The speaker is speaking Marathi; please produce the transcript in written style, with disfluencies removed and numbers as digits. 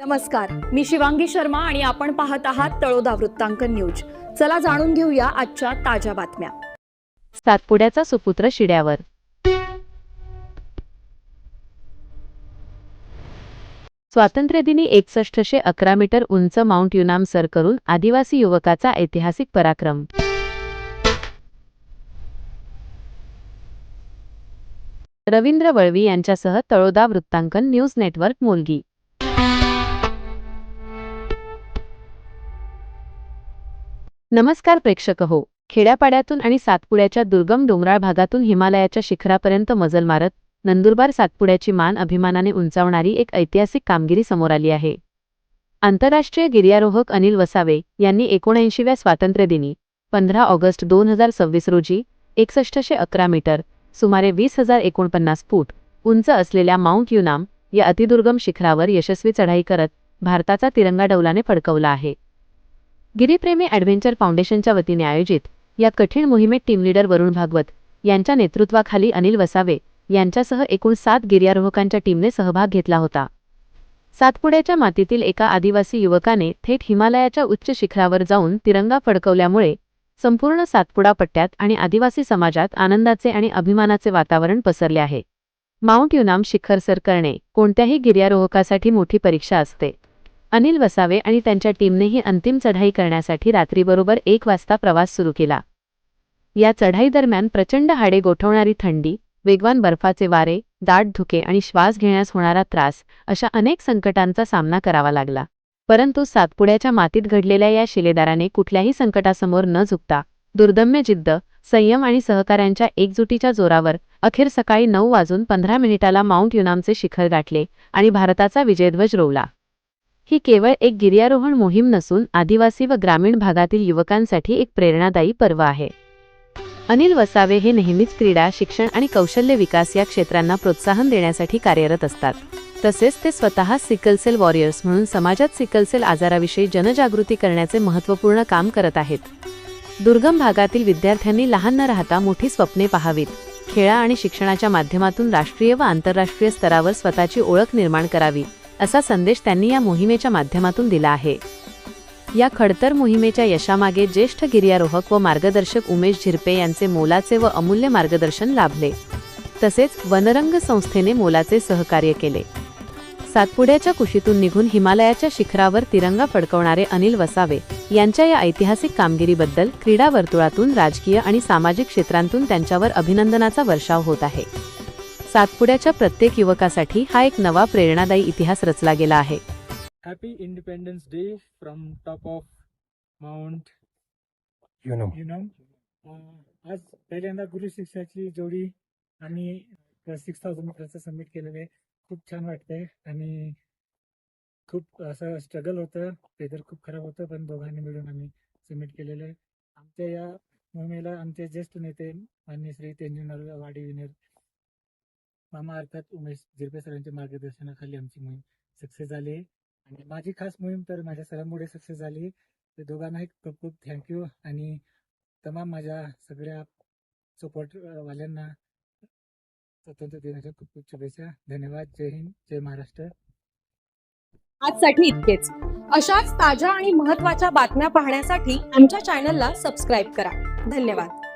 नमस्कार, मी शिवांगी शर्मा आणि आपण पाहत आहात तळोदा वृत्तांकन न्यूज. चला जाणून घेऊया आजच्या ताज्या बातम्या. सातपुड्याचा सुपुत्र शिड्यावर. स्वातंत्र्यदिनी 6111 मीटर उंच माउंट युनाम सर करून आदिवासी युवकाचा ऐतिहासिक पराक्रम. रवींद्र वळवी यांच्यासह तळोदा वृत्तांकन न्यूज नेटवर्क मुलगी. नमस्कार प्रेक्षक हो. खेड्यापाड्यातून आणि सातपुड्याच्या दुर्गम डोंगराळ भागातून हिमालयाच्या शिखरापर्यंत मजल मारत नंदुरबार सातपुड्याची मान अभिमानाने उंचावणारी एक ऐतिहासिक कामगिरी समोर आली आहे. आंतरराष्ट्रीय गिर्यारोहक अनिल वसावे यांनी 79व्या स्वातंत्र्यदिनी 15 ऑगस्ट 2026 रोजी 6111 मीटर सुमारे 20,049 फूट उंच असलेल्या माउंट युनाम या अतिदुर्गम शिखरावर यशस्वी चढाई करत भारताचा तिरंगा डौलाने फडकवला आहे. गिरीप्रेमी ॲडव्हेंचर फाउंडेशनच्या वतीने आयोजित या कठीण मोहिमेत टीम लीडर वरुण भागवत यांच्या नेतृत्वाखाली अनिल वसावे यांच्यासह एकूण 7 गिर्यारोहकांच्या टीमने सहभाग घेतला होता. सातपुड्याच्या मातीतील एका आदिवासी युवकाने थेट हिमालयाच्या उच्च शिखरावर जाऊन तिरंगा फडकवल्यामुळे संपूर्ण सातपुडा पट्ट्यात आणि आदिवासी समाजात आनंदाचे आणि अभिमानाचे वातावरण पसरले आहे. माउंट युनाम शिखर सर करणे कोणत्याही गिर्यारोहकासाठी मोठी परीक्षा असते. अनिल वसावे आणि त्यांच्या टीमने ही अंतिम चढाई करण्यासाठी रात्रीबरोबर 1 वाजता प्रवास सुरू केला. या चढाई दरम्यान प्रचंड हाडे गोठवणारी थंडी, वेगवान बर्फाचे वारे, दाट धुके आणि श्वास घेण्यास होणारा त्रास अशा अनेक संकटांचा सामना करावा लागला. परंतु सातपुड्याच्या मातीत घडलेल्या या शिलेदाराने कुठल्याही संकटासमोर न झुकता दुर्दम्य जिद्द, संयम आणि सहकाऱ्यांच्या एकजुटीच्या जोरावर अखेर सकाळी 9:15 माउंट युनामचे शिखर गाठले आणि भारताचा विजयध्वज रोवला. ही केवळ एक गिर्यारोहण मोहीम नसून आदिवासी व ग्रामीण भागातील युवकांसाठी एक प्रेरणादायी पर्व आहे. अनिल वसावे हे नेहमीच क्रीडा, शिक्षण आणि कौशल्य विकास या क्षेत्रांना प्रोत्साहन देण्यासाठी कार्यरत असतात. तसेच ते स्वतः सिकलसेल वॉरियर्स म्हणून समाजात सिकलसेल आजाराविषयी जनजागृती करण्याचे महत्त्वपूर्ण काम करत आहेत. दुर्गम भागातील विद्यार्थ्यांनी लहान न राहता मोठी स्वप्ने पाहावीत. खेळा आणि शिक्षणाच्या माध्यमातून राष्ट्रीय व आंतरराष्ट्रीय स्तरावर स्वतःची ओळख निर्माण करावी असा संदेश त्यांनी या मोहिमेच्या माध्यमातून दिला आहे. या खडतर मोहिमेच्या यशामागे ज्येष्ठ गिर्यारोहक व मार्गदर्शक उमेश झिरपे यांचे मोलाचे व अमूल्य मार्गदर्शन लाभले. तसेच वनरंग संस्थेने मोलाचे सहकार्य केले. सातपुड्याच्या कुशीतून निघून हिमालयाच्या शिखरावर तिरंगा फडकवणारे अनिल वसावे यांच्या या ऐतिहासिक कामगिरीबद्दल क्रीडा वर्तुळातून, राजकीय आणि सामाजिक क्षेत्रांतून त्यांच्यावर अभिनंदनाचा वर्षाव होत आहे. सातपुड्याच्या प्रत्येक युवकासाठी हा एक नवा प्रेरणादायी इतिहास रचला गेला आहे. Happy independence day from top of mount Yunam. आज पहिल्यांदा गुरु शिष्याची जोडी आम्ही 6000 मीटरचं सबमिट केलेलं आहे. खूप छान वाटतंय आणि खूप असं स्ट्रगल होतं, वेदर खूप खराब होतं, पण दोघांनी मिळून आम्ही सबमिट केलेलं आहे. आमच्या या मोहिमेला आमचे ज्येष्ठ नेते माननीय श्री तेंजिनर वाडी विनर मामा अर्थात उमेश झिरपे सरांच्या मार्गदर्शनाखाली आमची मोहीम सक्सेस झाली आहे. आणि माझी खास मोहीम तर माझ्या सरांमुळे सक्सेस झाली. ते दोघांनाही खूप खूप थँक्यू आणि तमाम माझ्या सगळ्या सपोर्टवाल्यांना स्वातंत्र्य दिनाच्या खूप खूप शुभेच्छा. धन्यवाद. जय हिंद, जय महाराष्ट्र. आजसाठी इतकेच. अशाच ताज्या आणि महत्त्वाच्या बातम्या पाहण्यासाठी आमच्या चॅनलला सबस्क्राईब करा. धन्यवाद.